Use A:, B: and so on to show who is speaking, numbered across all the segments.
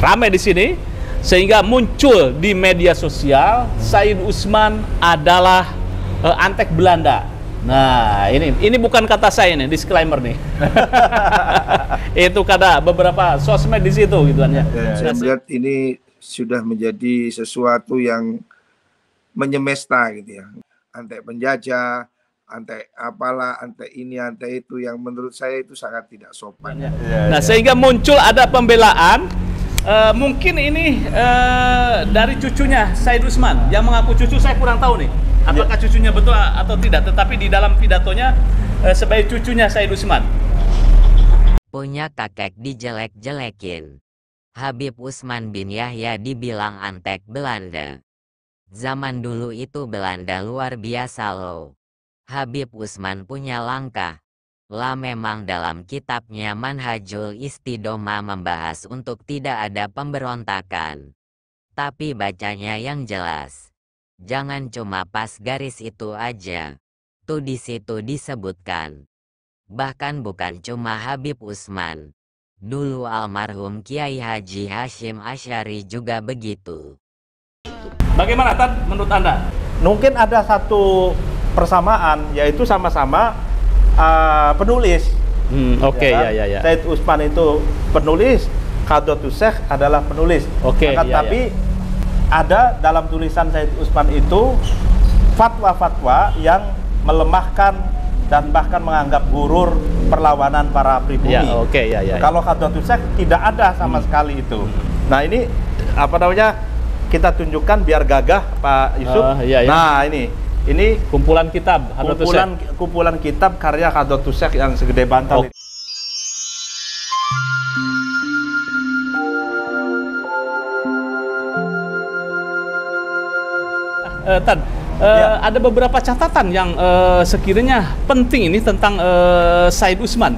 A: ramai di sini sehingga muncul di media sosial Said Usman adalah antek Belanda. Nah, ini bukan kata saya nih, disclaimer nih. Itu kata beberapa sosmed di situ gitu kan ya.
B: Saya melihat ini sudah menjadi sesuatu yang menyemesta gitu ya. Antek penjajah, antek apalah, antek ini, antek itu, yang menurut saya itu sangat tidak sopan.
A: Nah, sehingga muncul ada pembelaan. Mungkin ini dari cucunya Said Usman yang mengaku cucu, saya kurang tahu nih apakah cucunya betul atau tidak, tetapi di dalam pidatonya sebagai cucunya Said Usman.
C: Punya kakek dijelek-jelekin. Habib Usman bin Yahya dibilang antek Belanda. Zaman dulu itu Belanda luar biasa loh. Habib Usman punya langkah. Lah memang dalam kitabnya Manhajul Istiqomah membahas untuk tidak ada pemberontakan. Tapi bacanya yang jelas. Jangan cuma pas garis itu aja. Tuh di situ disebutkan. Bahkan bukan cuma Habib Usman. Dulu almarhum Kiai Haji Hashim Asy'ari juga begitu.
A: Bagaimana Tan menurut Anda?
D: Mungkin ada satu persamaan, yaitu sama-sama penulis.
A: Ya.
D: Said Usman itu penulis, Qadhatus Syekh adalah penulis. Tapi ada dalam tulisan Said Usman itu fatwa-fatwa yang melemahkan dan bahkan menganggap gurur perlawanan para pribumi. Kalau Qadhatus Syekh tidak ada sama sekali itu. Nah, ini apa namanya? Kita tunjukkan biar gagah Pak Yusuf. Nah, ini
A: kumpulan kitab
D: kumpulan kitab karya Qadhatus Syekh yang segede bantal.
A: Ada beberapa catatan yang sekiranya penting ini tentang Said Usman.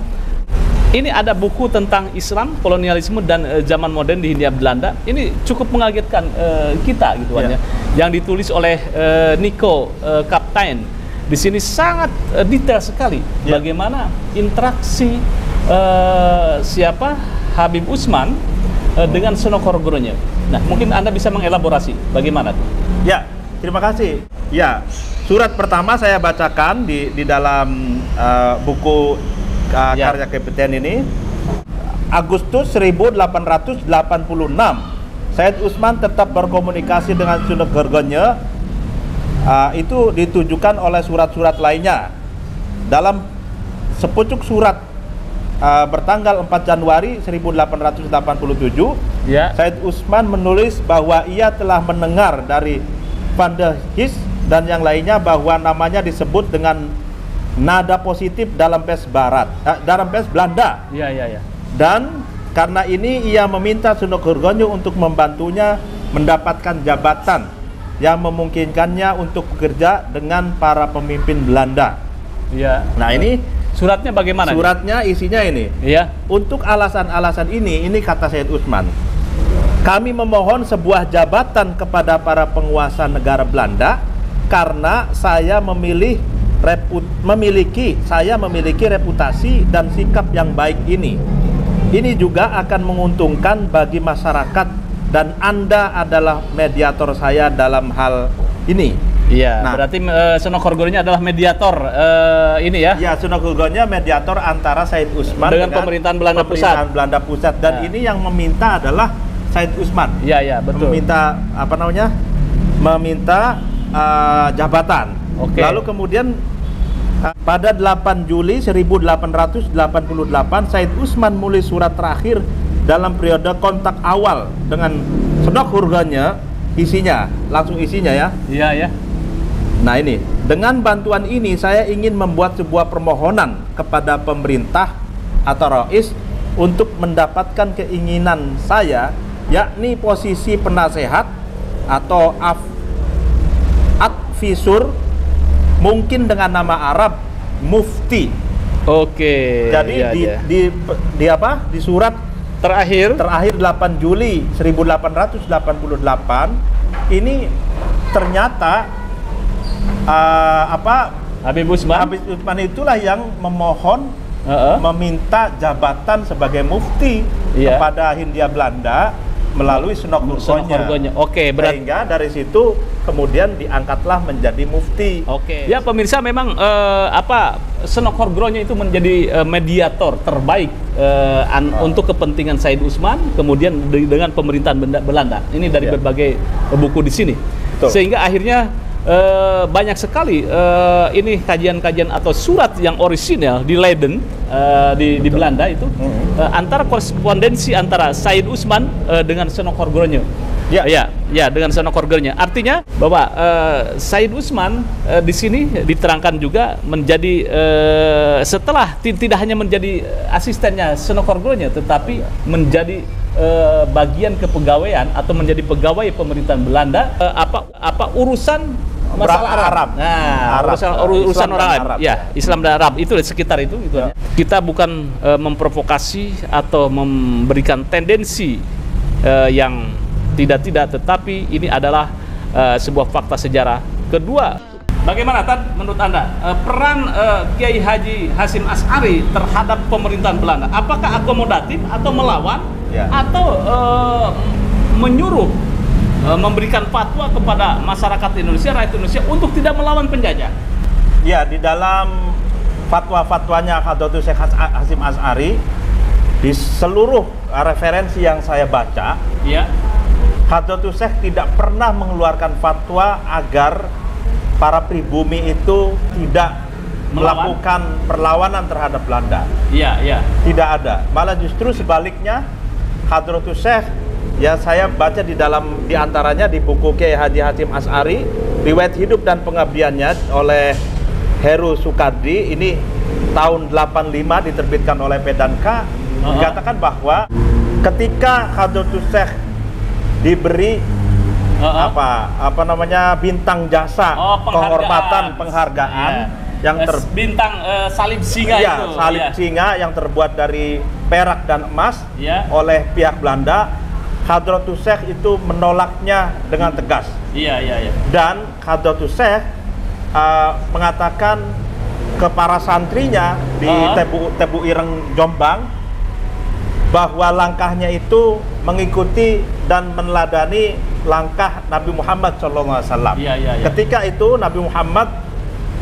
A: Ini ada buku tentang Islam, kolonialisme dan zaman modern di Hindia Belanda. Ini cukup mengagetkan kita gitu kan ya. Yang ditulis oleh Nico Kaptein. Di sini sangat detail sekali bagaimana interaksi Habib Usman dengan Sonokorogoronya. Nah, mungkin Anda bisa mengelaborasi bagaimana tuh?
D: Ya, terima kasih. Ya, surat pertama saya bacakan di dalam buku karya Kaptein ini. Agustus 1886, Said Usman tetap berkomunikasi dengan Sonokorogoronya. Itu ditujukan oleh surat-surat lainnya. Dalam sepucuk surat bertanggal 4 Januari 1887, Said Usman menulis bahwa ia telah mendengar dari Van der Hees dan yang lainnya bahwa namanya disebut dengan nada positif dalam pers Barat, dalam pers Belanda. Dan karena ini ia meminta Sonokorogoronya untuk membantunya mendapatkan jabatan yang memungkinkannya untuk bekerja dengan para pemimpin Belanda. Nah, ini
A: suratnya bagaimana?
D: Suratnya isinya ini. Untuk alasan-alasan ini kata Said Usman, kami memohon sebuah jabatan kepada para penguasa negara Belanda karena saya memiliki reputasi dan sikap yang baik ini. Ini juga akan menguntungkan bagi masyarakat dan Anda adalah mediator saya dalam hal ini.
A: Berarti Sonokorogoronya adalah mediator ini ya?
D: Ya, Sonokorogoronya mediator antara Said Usman
A: dengan pemerintahan Belanda
D: Pusat. Dan ini yang meminta adalah Said Usman.
A: Betul.
D: Meminta jabatan. Lalu kemudian pada 8 Juli 1888 Said Usman menulis surat terakhir dalam periode kontak awal dengan Sonokorogoronya. Langsung isinya ya. Nah, ini dengan bantuan ini saya ingin membuat sebuah permohonan kepada pemerintah atau Rais untuk mendapatkan keinginan saya, yakni posisi penasehat atau advisor, mungkin dengan nama Arab mufti. Jadi di surat terakhir 8 Juli 1888 ini ternyata
A: Habib Usman
D: itulah yang memohon meminta jabatan sebagai mufti kepada Hindia Belanda melalui Senok Nurkonya.
A: Oke, berarti
D: sehingga dari situ kemudian diangkatlah menjadi mufti.
A: oke. Ya pemirsa, memang Senok Horgronya itu menjadi mediator terbaik untuk kepentingan Said Usman, kemudian dengan pemerintahan Belanda. Ini dari berbagai buku di sini.
D: Betul.
A: Sehingga akhirnya banyak sekali ini kajian-kajian atau surat yang orisinal di Leiden di Belanda itu antara korespondensi antara Said Usman dengan Senok Horgronya. Ya, dengan Senok Horgronya. Artinya bahwa Said Usman di sini diterangkan juga menjadi setelah tidak hanya menjadi asistennya Senok Horgronya, tetapi menjadi bagian kepegawaian atau menjadi pegawai pemerintahan Belanda urusan masalah Arab. Nah, urusan orang Arab. Ya, Islam dan Arab itu sekitar itu gitu. Ya. Kita bukan memprovokasi atau memberikan tendensi yang tidak, tetapi ini adalah sebuah fakta sejarah. Kedua, bagaimana Tan menurut Anda peran Kiai Haji Hasyim Asy'ari terhadap pemerintahan Belanda? Apakah akomodatif atau melawan atau menyuruh memberikan fatwa kepada masyarakat Indonesia, rakyat Indonesia untuk tidak melawan penjajah?
D: Ya, di dalam fatwa-fatwanya Hadratus Syekh Hasyim Asy'ari, di seluruh referensi yang saya baca, Hadratus Syekh tidak pernah mengeluarkan fatwa agar para pribumi itu tidak melakukan perlawanan terhadap Belanda. Tidak ada. Malah justru sebaliknya, Hadratus Syekh, ya saya baca di antaranya di buku Kiai Haji Hasyim Asy'ari, Riwayat Hidup dan Pengabdiannya oleh Heru Sukadi, ini tahun 85 diterbitkan oleh Pedanka, dikatakan bahwa ketika Hadratus Syekh diberi bintang jasa, kehormatan, penghargaan yang
A: bintang salib singa itu.
D: Salib singa yang terbuat dari perak dan emas oleh pihak Belanda, Hadratus Syekh itu menolaknya dengan tegas. Dan Hadratus Syekh mengatakan ke para santrinya di Tebu Ireng Jombang bahwa langkahnya itu mengikuti dan meneladani langkah Nabi Muhammad SAW. Ketika itu Nabi Muhammad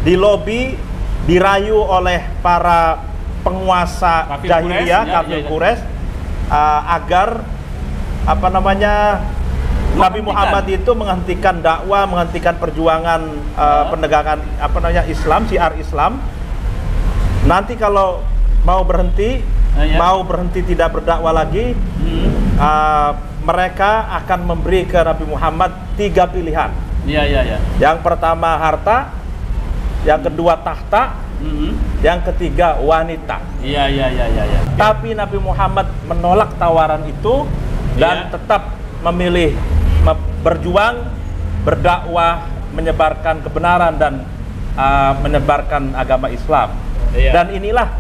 D: dilobi, dirayu oleh para penguasa jahiliyah, kafir Quraisy, agar Nabi Muhammad itu menghentikan dakwah, menghentikan perjuangan penegakan Islam, syiar Islam. Nanti kalau mau berhenti tidak berdakwah lagi, mereka akan memberi ke Nabi Muhammad 3 pilihan. Yang pertama harta, yang kedua tahta, yang ketiga wanita. Tapi Nabi Muhammad menolak tawaran itu dan tetap memilih berjuang, berdakwah, menyebarkan kebenaran dan menyebarkan agama Islam. Dan inilah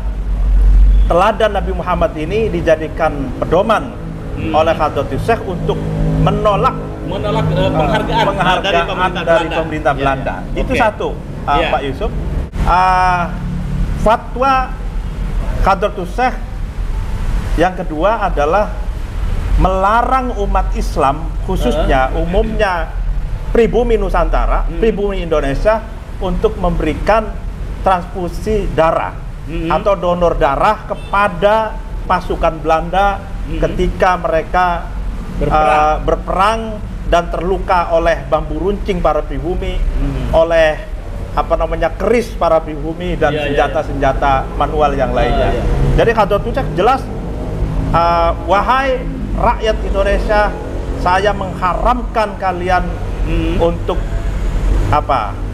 D: teladan Nabi Muhammad ini dijadikan pedoman oleh Hadratus Syekh untuk menolak penghargaan dari pemerintah Belanda. Itu satu, Pak Yusuf. Fatwa Hadratus Syekh yang kedua adalah melarang umat Islam, khususnya umumnya pribumi Nusantara, pribumi Indonesia, untuk memberikan transfusi darah atau donor darah kepada pasukan Belanda ketika mereka berperang dan terluka oleh bambu runcing para pribumi, oleh keris para pribumi dan senjata-senjata manual yang lainnya. Jadi Hadratus Syekh jelas, wahai rakyat Indonesia, saya mengharamkan kalian untuk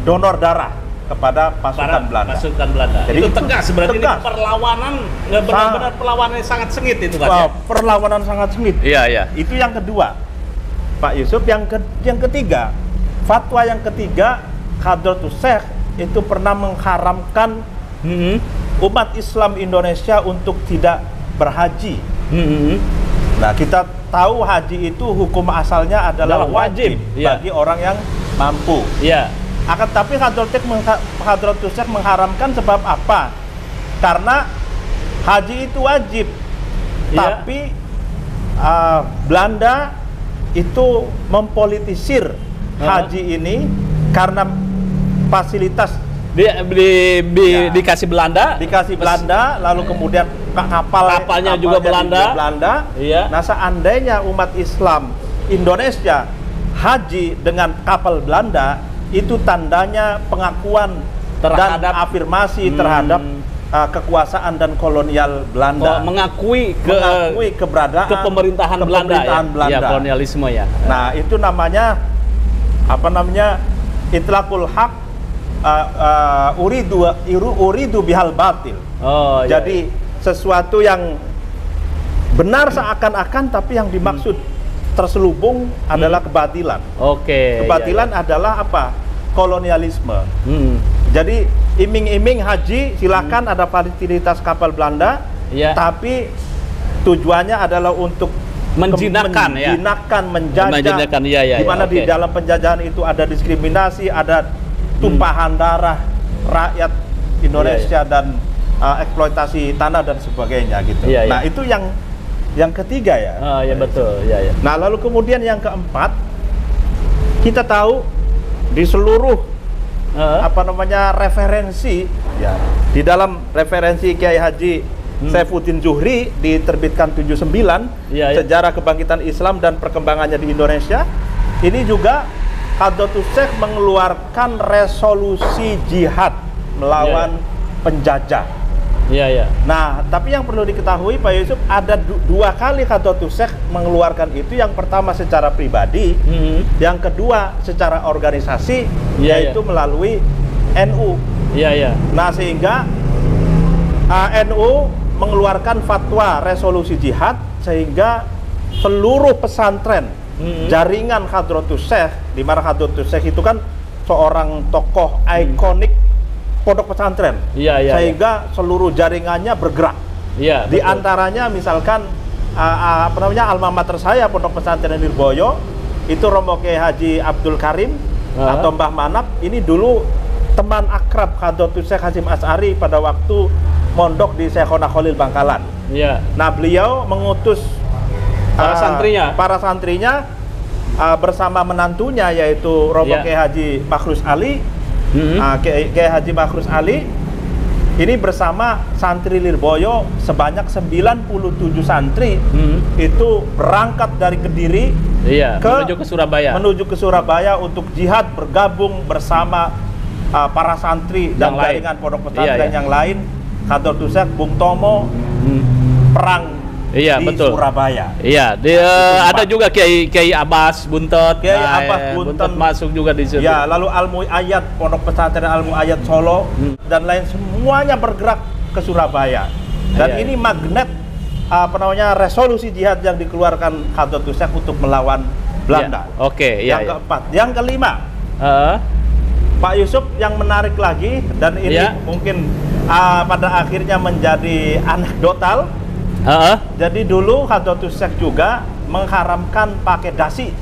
D: donor darah kepada pasukan Belanda.
A: Jadi itu tegas, berarti tegas. Ini perlawanan, benar-benar perlawanan yang sangat sengit itu kan?
D: Perlawanan sangat sengit. Itu yang kedua, Pak Yusuf. Yang ketiga, fatwa yang ketiga, Hadratus Syekh itu pernah mengharamkan umat Islam Indonesia untuk tidak berhaji. Nah, kita tahu haji itu hukum asalnya adalah wajib bagi orang yang mampu. Tapi Hadratus Syekh mengharamkan sebab apa? Karena haji itu wajib, tapi Belanda itu mempolitisir haji ini karena fasilitas
A: dikasih Belanda,
D: lalu kemudian
A: kapalnya juga Belanda. Iya.
D: Nah, seandainya umat Islam Indonesia haji dengan kapal Belanda, itu tandanya pengakuan dan afirmasi terhadap kekuasaan dan kolonial Belanda.
A: Mengakui
D: keberadaan
A: pemerintahan Belanda. Ya, kolonialisme ya.
D: Nah, itu namanya itlaqul haq uridu bihal batil. Jadi sesuatu yang benar seakan-akan tapi yang dimaksud terselubung adalah kebatilan. Kebatilan adalah apa? Kolonialisme. Jadi iming-iming haji silakan ada fasilitas kapal Belanda, tapi tujuannya adalah untuk menjinakkan, menjajah, di mana di dalam penjajahan itu ada diskriminasi, ada tumpahan darah rakyat Indonesia dan eksploitasi tanah dan sebagainya gitu. Nah, itu yang ketiga ya.
A: Betul.
D: Nah, lalu kemudian yang keempat, kita tahu di seluruh referensi di dalam referensi Kiai Haji Saifuddin Zuhri diterbitkan 79 Sejarah Kebangkitan Islam dan Perkembangannya di Indonesia, ini juga Hadratus Syekh mengeluarkan resolusi jihad melawan penjajah. Nah, tapi yang perlu diketahui Pak Yusuf, ada dua kali Hadratus Syekh mengeluarkan itu. Yang pertama secara pribadi, yang kedua secara organisasi, yaitu melalui NU. Nah, sehingga NU mengeluarkan fatwa resolusi jihad, sehingga seluruh pesantren jaringan Hadratus Syekh, di mana Hadratus Syekh itu kan seorang tokoh ikonik pondok pesantren, sehingga seluruh jaringannya bergerak. Di antaranya misalkan alma mater saya Pondok Pesantren Lirboyo itu Romo Kiai Haji Abdul Karim atau Mbah Manap, ini dulu teman akrab Hadratus Syekh Hasyim Asy'ari pada waktu mondok di Syekhona Khalil Bangkalan. Nah, beliau mengutus para santrinya bersama menantunya yaitu Romo Kiai Haji Makhrus Ali. Kiai Haji Makhrus Ali ini bersama santri Lirboyo sebanyak 97 santri itu berangkat dari Kediri menuju ke Surabaya untuk jihad, bergabung bersama para santri dan jaringan pondok pesantren yang lain. Hadratus Syekh Bung Tomo perang di Surabaya.
A: Ada juga Kiai Abbas Buntet. Buntet masuk juga di situ.
D: Lalu Al-Mu'ayyad Pondok Pesantren Al-Mu'ayyad Solo dan lain semuanya bergerak ke Surabaya. Dan ini magnet resolusi jihad yang dikeluarkan Hadratus Syekh untuk melawan Belanda. Yang keempat, yang kelima, Pak Yusuf, yang menarik lagi dan ini mungkin pada akhirnya menjadi anekdotal. Jadi dulu Hadratus Syekh juga mengharamkan pakai dasi.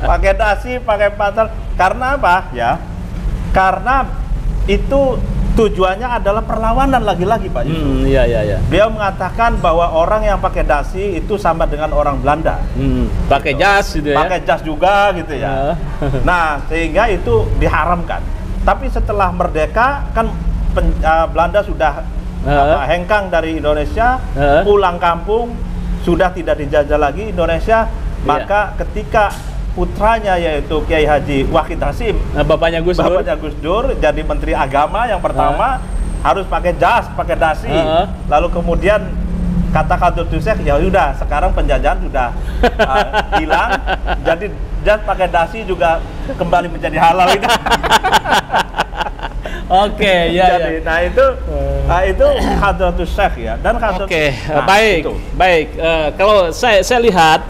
D: Pakai dasi, pakai pantal. Karena apa? Karena itu tujuannya adalah perlawanan lagi-lagi Pak Yusuf. Beliau mengatakan bahwa orang yang pakai dasi itu sama dengan orang Belanda.
A: Pakai jas gitu ya.
D: Pakai jas juga gitu ya. Nah, sehingga itu diharamkan. Tapi setelah merdeka kan Belanda sudah hengkang dari Indonesia, pulang kampung, sudah tidak dijajah lagi Indonesia. Maka ketika putranya yaitu Kiai Haji Wahid Hasyim,
A: bapaknya Gus
D: Dur jadi Menteri Agama yang pertama, harus pakai jas, pakai dasi. Lalu kemudian kata Hadratus Syekh, ya udah sekarang penjajahan sudah hilang, jadi jas pakai dasi juga kembali menjadi halal itu. Nah itu Hadratus Syekh ya. Dan
A: baik. Kalau saya lihat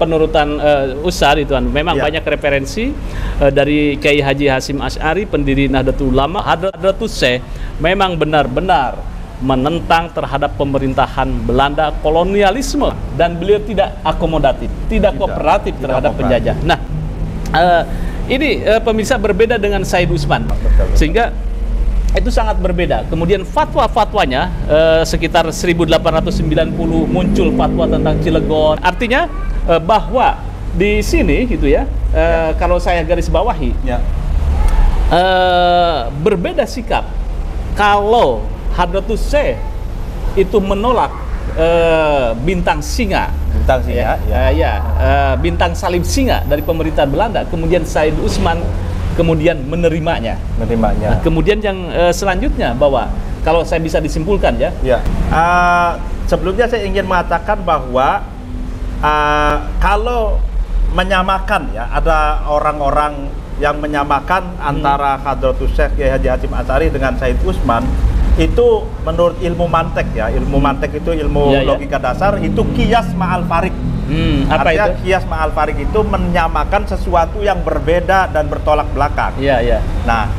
A: penurutan Ustadz itu memang banyak referensi dari Kiai Haji Hasyim Asy'ari, pendiri Nahdlatul Ulama. Hadratus Syekh memang benar-benar menentang terhadap pemerintahan Belanda, kolonialisme, dan beliau tidak akomodatif, tidak kooperatif terhadap penjajah. Nah, ini pemirsa berbeda dengan Said Usman, sehingga itu sangat berbeda. Kemudian fatwa-fatwanya sekitar 1890 muncul fatwa tentang Cilegon. Artinya bahwa di sini gitu ya, kalau saya garis bawahi, berbeda sikap kalau Hadratus Syekh itu menolak bintang singa, bintang salib singa dari pemerintahan Belanda, kemudian Said Usman kemudian menerimanya. Nah, kemudian yang selanjutnya bahwa kalau saya bisa disimpulkan
D: sebelumnya saya ingin mengatakan bahwa kalau menyamakan ada orang-orang yang menyamakan antara Hadratus Syekh Kiai Haji Hasyim Asy'ari dengan Said Usman, itu menurut ilmu mantek ilmu mantek itu ilmu logika dasar, itu qiyas ma'al farik. Artinya qiyas ma'al farik itu menyamakan sesuatu yang berbeda dan bertolak belakang. Nah,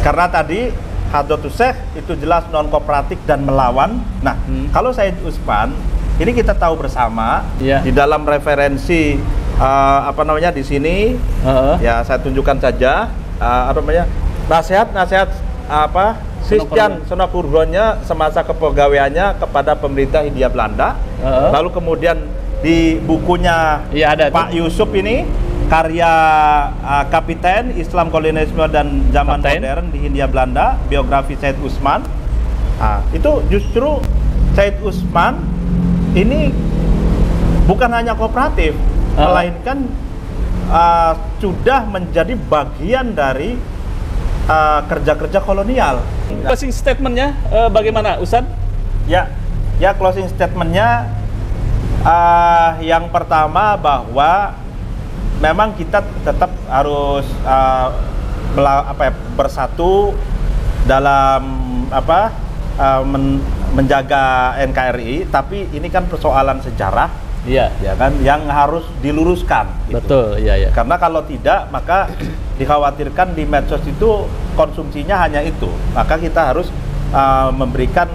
D: karena tadi Hadratus Syekh itu jelas non kooperatif dan melawan. Nah, kalau Said Usman ini kita tahu bersama di dalam referensi di sini ya saya tunjukkan saja nasihat Christian Sonnecourgonya semasa kepegawaiannya kepada pemerintah Hindia Belanda. Lalu kemudian di bukunya Pak Yusuf ini karya Kapiten Islam Kolonialisme dan Zaman Modern di Hindia Belanda, biografi Said Usman. Itu justru Said Usman ini bukan hanya kooperatif, melainkan sudah menjadi bagian dari kerja-kerja kolonial.
A: Closing statementnya bagaimana, Ustadz?
D: Ya closing statementnya yang pertama bahwa memang kita tetap harus bersatu dalam menjaga NKRI, tapi ini kan persoalan sejarah, ya kan, yang harus diluruskan.
A: Betul,
D: Karena kalau tidak, maka dikhawatirkan di medsos itu konsumsinya hanya itu. Maka kita harus memberikan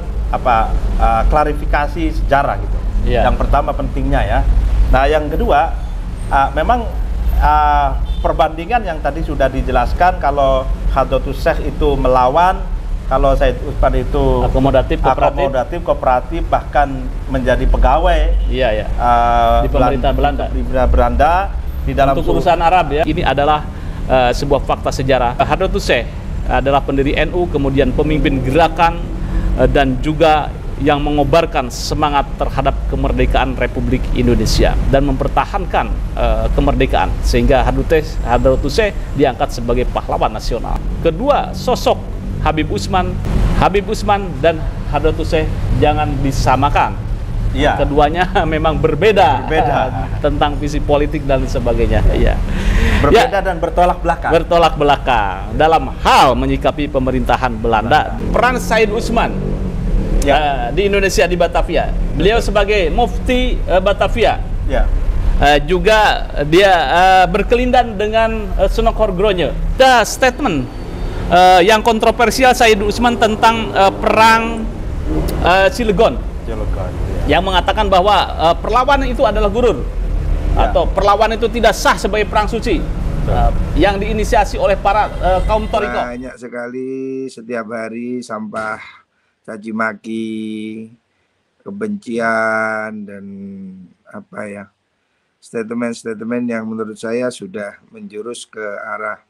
D: klarifikasi sejarah gitu. Yang pertama pentingnya Nah, yang kedua, memang perbandingan yang tadi sudah dijelaskan, kalau Hadratus Syekh itu melawan, kalau Said Usman itu akomodatif, kooperatif, bahkan menjadi pegawai
A: di pemerintahan
D: Belanda di dalam
A: untuk urusan Arab Ini adalah sebuah fakta sejarah. Hadratus Syekh adalah pendiri NU, kemudian pemimpin gerakan dan juga yang mengobarkan semangat terhadap kemerdekaan Republik Indonesia dan mempertahankan kemerdekaan, sehingga Hadratus Syekh diangkat sebagai pahlawan nasional. Kedua, sosok Habib Usman dan Hadratus Syekh jangan disamakan. Keduanya memang berbeda tentang visi politik dan sebagainya.
D: Berbeda dan bertolak
A: belakang dalam hal menyikapi pemerintahan Belanda. Peran Said Usman di Indonesia, di Batavia, beliau sebagai mufti Batavia, juga dia berkelindan dengan Sonnecourgonya. Statement yang kontroversial Said Usman tentang perang Cilegon, yang mengatakan bahwa perlawanan itu adalah gurur, atau perlawanan itu tidak sah sebagai perang suci, yang diinisiasi oleh para kaum Toriko.
B: Banyak sekali setiap hari sampah caci maki, kebencian, dan statement-statement yang menurut saya sudah menjurus ke arah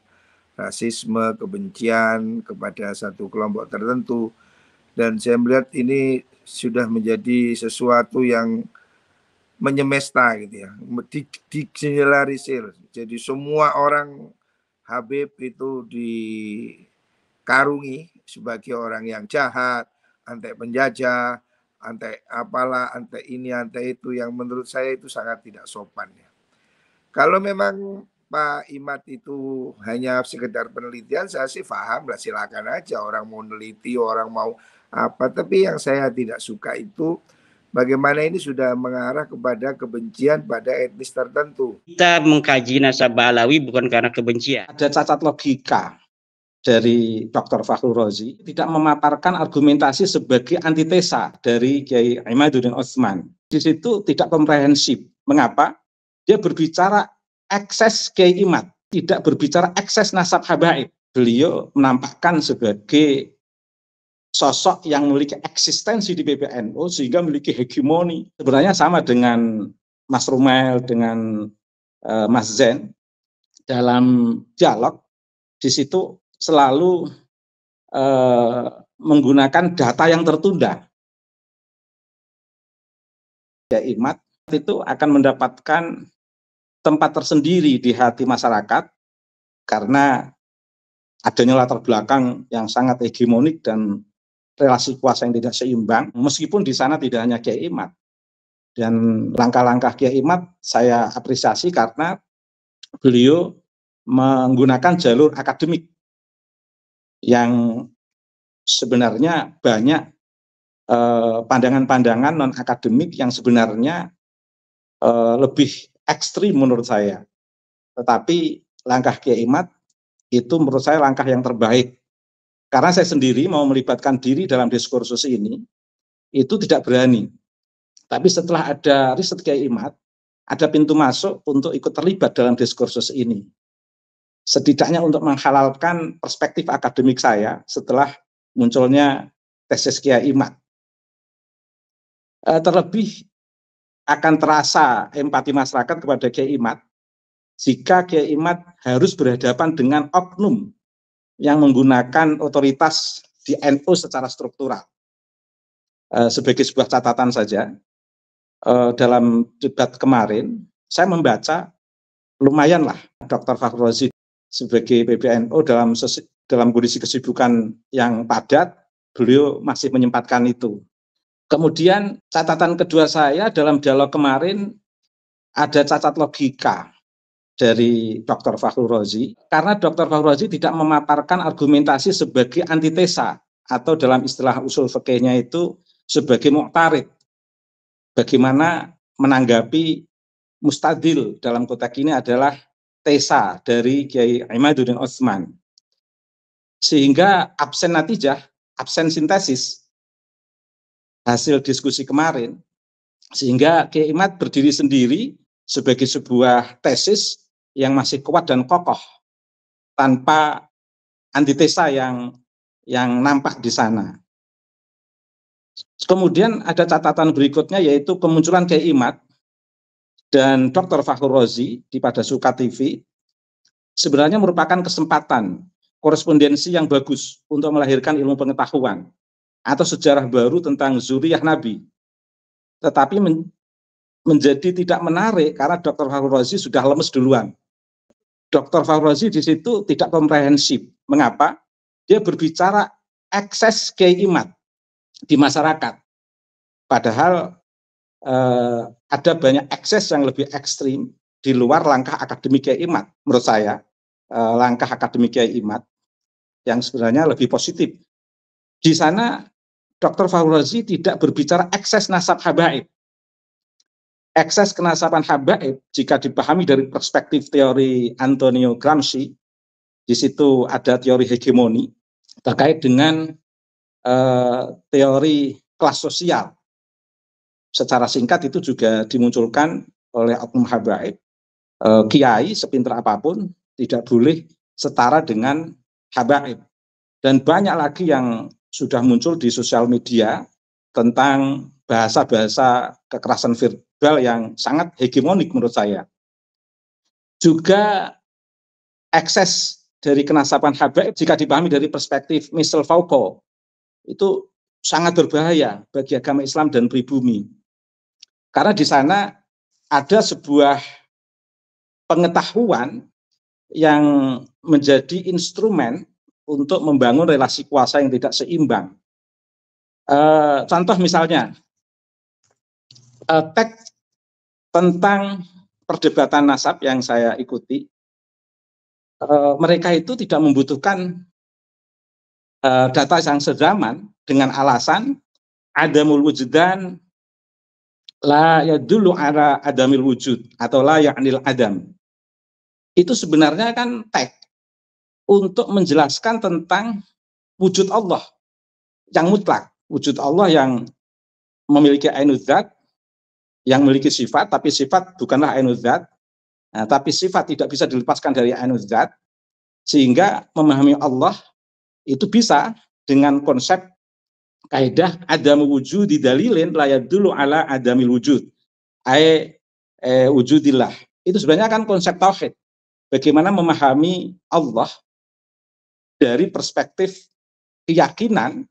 B: rasisme, kebencian kepada satu kelompok tertentu. Dan saya melihat ini sudah menjadi sesuatu yang menyemesta gitu ya, digeneralisir. Jadi semua orang Habib itu dikarungi sebagai orang yang jahat, antek penjajah, antek apalah, antek ini, antek itu, yang menurut saya itu sangat tidak sopan ya. Kalau memang Pak Imad itu hanya sekedar penelitian, saya sih paham lah, silakan aja orang mau neliti, orang mau apa. Tapi yang saya tidak suka itu bagaimana ini sudah mengarah kepada kebencian pada etnis tertentu.
E: Kita mengkaji nasabah Alawi bukan karena kebencian.
F: Ada cacat logika dari Dr. Fakhrul Razi, tidak memaparkan argumentasi sebagai antitesa dari Kiai Imaduddin Utsman. Di situ tidak komprehensif. Mengapa? Dia berbicara ekses Kiai Imad, tidak berbicara ekses nasab habaib. Beliau menampakkan sebagai sosok yang memiliki eksistensi di PBNU sehingga memiliki hegemoni. Sebenarnya sama dengan Mas Rumail dengan Mas Zen dalam dialog, di situ selalu menggunakan data yang tertunda. Kiai Imad itu akan mendapatkan tempat tersendiri di hati masyarakat karena adanya latar belakang yang sangat hegemonik dan relasi kuasa yang tidak seimbang, meskipun di sana tidak hanya Kiai Imad. Dan langkah-langkah Kiai Imad saya apresiasi karena beliau menggunakan jalur akademik yang sebenarnya banyak pandangan-pandangan non-akademik yang sebenarnya lebih ekstrim menurut saya. Tetapi langkah Kiai Imad itu menurut saya langkah yang terbaik. Karena saya sendiri mau melibatkan diri dalam diskursus ini, itu tidak berani. Tapi setelah ada riset Kiai Imad, ada pintu masuk untuk ikut terlibat dalam diskursus ini. Setidaknya untuk menghalalkan perspektif akademik saya setelah munculnya tesis Kiai Imad. Terlebih akan terasa empati masyarakat kepada Kiai Imad jika Kiai Imad harus berhadapan dengan oknum yang menggunakan otoritas di NU secara struktural. Sebagai sebuah catatan saja, dalam debat kemarin, saya membaca lumayanlah Dr. Fakhrul Razi sebagai PBNU dalam kondisi kesibukan yang padat, beliau masih menyempatkan itu. Kemudian catatan kedua saya dalam dialog kemarin ada cacat logika dari Dr. Fakhrul Razi, karena Dr. Fakhrul Razi tidak memaparkan argumentasi sebagai antitesa atau dalam istilah usul fikihnya itu sebagai mu'tarid. Bagaimana menanggapi mustadil dalam konteks ini adalah tesa dari Kiai Imaduddin Utsman. Sehingga absen natijah, absen sintesis hasil diskusi kemarin, sehingga Kiai Imad berdiri sendiri sebagai sebuah tesis yang masih kuat dan kokoh tanpa antitesa yang nampak di sana. Kemudian ada catatan berikutnya yaitu kemunculan Kiai Imad dan Dr. Fakhrul Razi di Padasuka TV sebenarnya merupakan kesempatan korespondensi yang bagus untuk melahirkan ilmu pengetahuan atau sejarah baru tentang zuriyah Nabi. Tetapi menjadi tidak menarik karena Dr. Fakhrul Razi sudah lemes duluan. Dr. Fakhrul Razi di situ tidak komprehensif. Mengapa? Dia berbicara ekses Kiai Imad di masyarakat. Padahal ada banyak ekses yang lebih ekstrim di luar langkah akademik Kiai Imad. Menurut saya, langkah akademik Kiai Imad yang sebenarnya lebih positif. Di sana Dr. Fakhrul Razi tidak berbicara ekses nasab habaib. Ekses kenasaban habaib jika dipahami dari perspektif teori Antonio Gramsci, di situ ada teori hegemoni terkait dengan teori kelas sosial. Secara singkat itu juga dimunculkan oleh oknum habaib. Kiai sepintar apapun tidak boleh setara dengan habaib. Dan banyak lagi yang sudah muncul di sosial media tentang bahasa-bahasa kekerasan verbal yang sangat hegemonik menurut saya. Juga ekses dari kenasaban habaib jika dipahami dari perspektif Michel Foucault itu sangat berbahaya bagi agama Islam dan pribumi. Karena di sana ada sebuah pengetahuan yang menjadi instrumen untuk membangun relasi kuasa yang tidak seimbang. Contoh misalnya, teks tentang perdebatan nasab yang saya ikuti, mereka itu tidak membutuhkan data yang sezaman dengan alasan adamul wujudan la yadullu ala adamil wujud atau la ya'nil adam. Itu sebenarnya kan teks untuk menjelaskan tentang wujud Allah yang mutlak, wujud Allah yang memiliki ainuz zat, yang memiliki sifat, tapi sifat bukanlah ainuz zat, tapi sifat tidak bisa dilepaskan dari ainuz zat, sehingga memahami Allah itu bisa dengan konsep kaidah adamu wujud di dalilin la yadullu ala adamil wujud. wujudillah. Itu sebenarnya kan konsep tauhid. Bagaimana memahami Allah dari perspektif keyakinan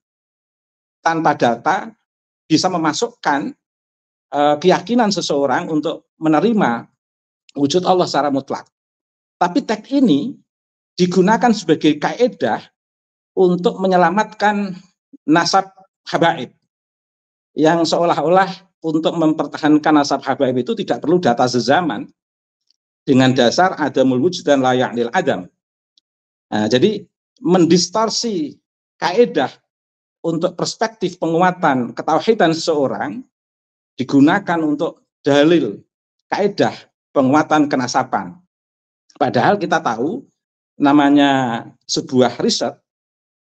F: tanpa data bisa memasukkan keyakinan seseorang untuk menerima wujud Allah secara mutlak. Tapi teks ini digunakan sebagai kaidah untuk menyelamatkan nasab habaib, yang seolah-olah untuk mempertahankan nasab habaib itu tidak perlu data sezaman dengan dasar adamul wujud dan la ya'nil adam. Nah, jadi mendistorsi kaidah untuk perspektif penguatan ketauhidan seseorang digunakan untuk dalil kaidah penguatan kenasaban. Padahal kita tahu namanya sebuah riset,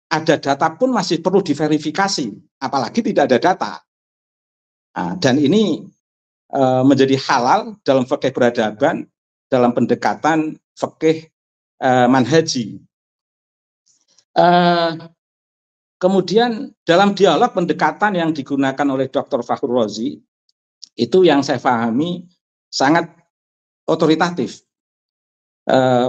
F: ada data pun masih perlu diverifikasi, apalagi tidak ada data. Nah, dan ini menjadi halal dalam fikih peradaban, dalam pendekatan fikih manhaji. Kemudian dalam dialog pendekatan yang digunakan oleh Dr. Fakhrul Razi, itu yang saya pahami sangat otoritatif.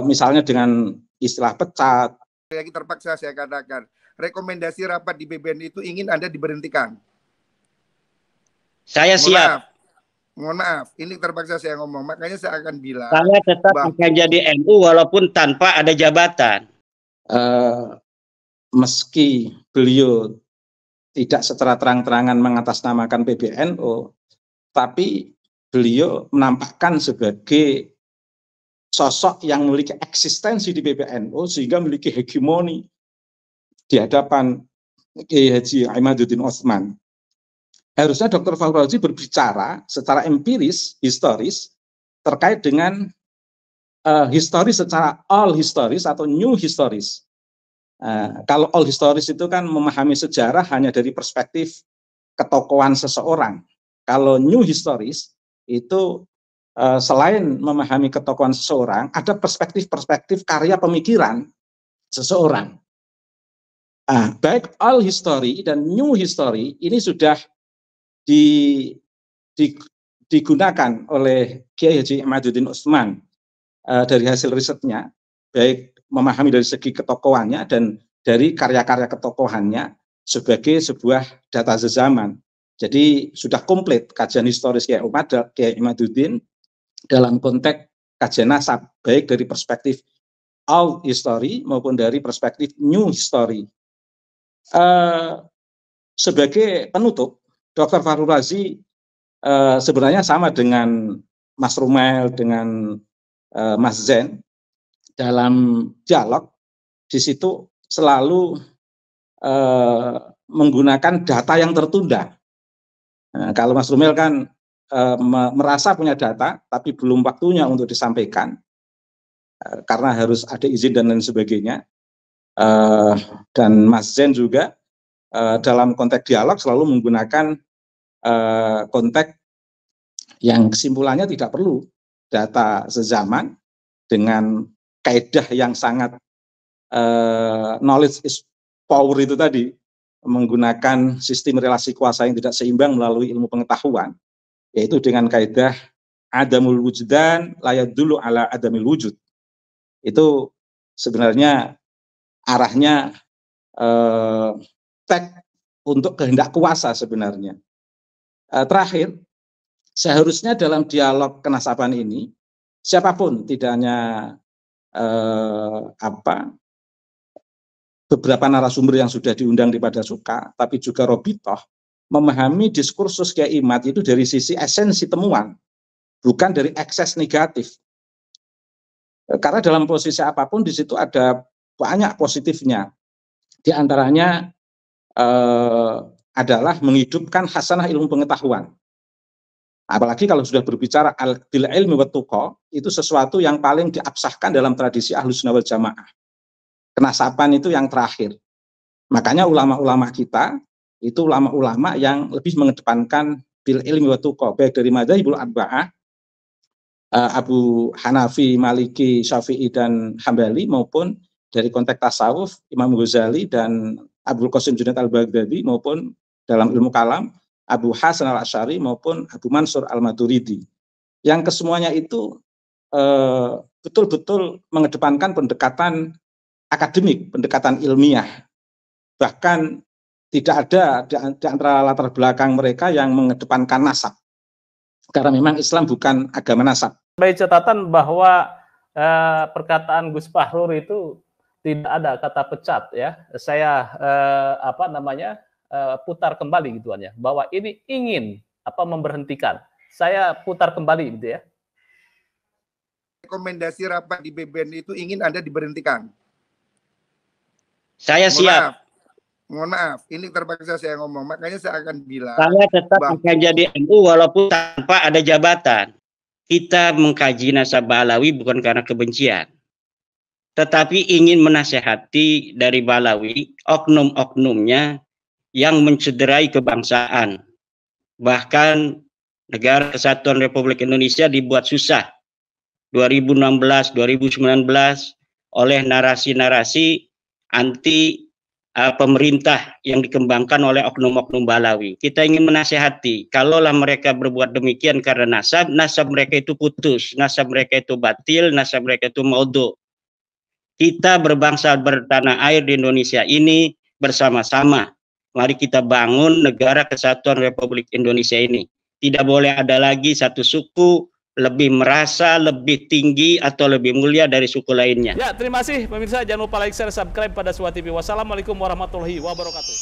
F: Misalnya dengan istilah pecat.
B: Yang terpaksa saya katakan, rekomendasi rapat di BBN itu ingin Anda diberhentikan.
E: Saya siap.
B: Mohon maaf, ini terpaksa saya ngomong. Makanya saya akan bilang.
E: Saya tetap akan jadi NU walaupun tanpa ada jabatan.
F: Meski beliau tidak secara terang-terangan mengatasnamakan PBNU, tapi beliau menampakkan sebagai sosok yang memiliki eksistensi di PBNU sehingga memiliki hegemoni di hadapan Kiai Haji Imaduddin Utsman. Harusnya Dr. Fakhrul Razi berbicara secara empiris, historis, terkait dengan historis secara all historis atau new historis. Kalau all historis itu kan memahami sejarah hanya dari perspektif ketokohan seseorang. Kalau new historis itu selain memahami ketokohan seseorang, ada perspektif-perspektif karya pemikiran seseorang. Baik all history dan new history ini sudah digunakan oleh Kiai Haji Imaduddin Utsman dari hasil risetnya, baik memahami dari segi ketokohannya dan dari karya-karya ketokohannya sebagai sebuah data sezaman. Jadi sudah komplit kajian historis Kiai Imaduddin dalam konteks kajian nasab, baik dari perspektif old history maupun dari perspektif new history. Sebagai penutup, Dr. Fakhrul Razi sebenarnya sama dengan Mas Rumail, dengan Mas Zen, dalam dialog, di situ selalu menggunakan data yang tertunda. Kalau Mas Rumail kan merasa punya data, tapi belum waktunya untuk disampaikan, karena harus ada izin dan lain sebagainya. Dan Mas Zen juga dalam konteks dialog selalu menggunakan konteks yang kesimpulannya tidak perlu data sezaman dengan kaidah yang sangat knowledge is power itu tadi, menggunakan sistem relasi kuasa yang tidak seimbang melalui ilmu pengetahuan, yaitu dengan kaidah adamul wujdan layad dulu ala adamil wujud. Itu sebenarnya arahnya teks untuk kehendak kuasa sebenarnya. Terakhir, seharusnya dalam dialog kenasaban ini, siapapun, tidak hanya beberapa narasumber yang sudah diundang di Pada Suka, tapi juga Robitoh, memahami diskursus Kiai Imad itu dari sisi esensi temuan, bukan dari ekses negatif. Karena dalam posisi apapun di situ ada banyak positifnya. Di antaranya adalah menghidupkan hasanah ilmu pengetahuan. Apalagi kalau sudah berbicara bil ilmi wa tuqa, itu sesuatu yang paling diabsahkan dalam tradisi Ahlussunnah wal Jamaah. Kenasaban itu yang terakhir. Makanya ulama-ulama kita itu ulama-ulama yang lebih mengedepankan bil ilmi wa tuqa, baik dari madzhabul arba'ah, Abu Hanafi, Maliki, Syafi'i dan Hambali, maupun dari konteks tasawuf Imam Ghazali dan Abdul Qasim Junaid al-Baghdadi, maupun dalam ilmu kalam Abu Hasan al-Asy'ari maupun Abu Mansur al-Maturidi. yang kesemuanya itu betul-betul mengedepankan pendekatan akademik, pendekatan ilmiah. Bahkan tidak ada di antara latar belakang mereka yang mengedepankan nasab. Karena memang Islam bukan agama nasab.
A: Baik catatan bahwa perkataan Gus Fahrur itu tidak ada kata pecat ya. Saya putar kembali gituan ya, bahwa ini ingin memberhentikan. Saya putar kembali gitu ya.
B: Rekomendasi rapat di BBN itu ingin Anda diberhentikan.
E: Saya siap.
B: Mohon maaf, ini terpaksa saya ngomong. Makanya saya akan bilang.
E: Saya tetap akan jadi NU walaupun tanpa ada jabatan. Kita mengkaji nasab Balawi bukan karena kebencian. Tetapi ingin menasehati dari Balawi, oknum-oknumnya yang mencederai kebangsaan. Bahkan Negara Kesatuan Republik Indonesia dibuat susah. 2016, 2019 oleh narasi-narasi anti pemerintah yang dikembangkan oleh oknum-oknum Balawi. Kita ingin menasehati, kalaulah mereka berbuat demikian karena nasab mereka itu putus, nasab mereka itu batil, nasab mereka itu maudhu. Kita berbangsa bertanah air di Indonesia ini bersama-sama. Mari kita bangun Negara Kesatuan Republik Indonesia ini. Tidak boleh ada lagi satu suku lebih merasa lebih tinggi atau lebih mulia dari suku lainnya.
A: Ya, terima kasih pemirsa. Jangan lupa like, share, subscribe pada Suha TV. Wassalamualaikum warahmatullahi wabarakatuh.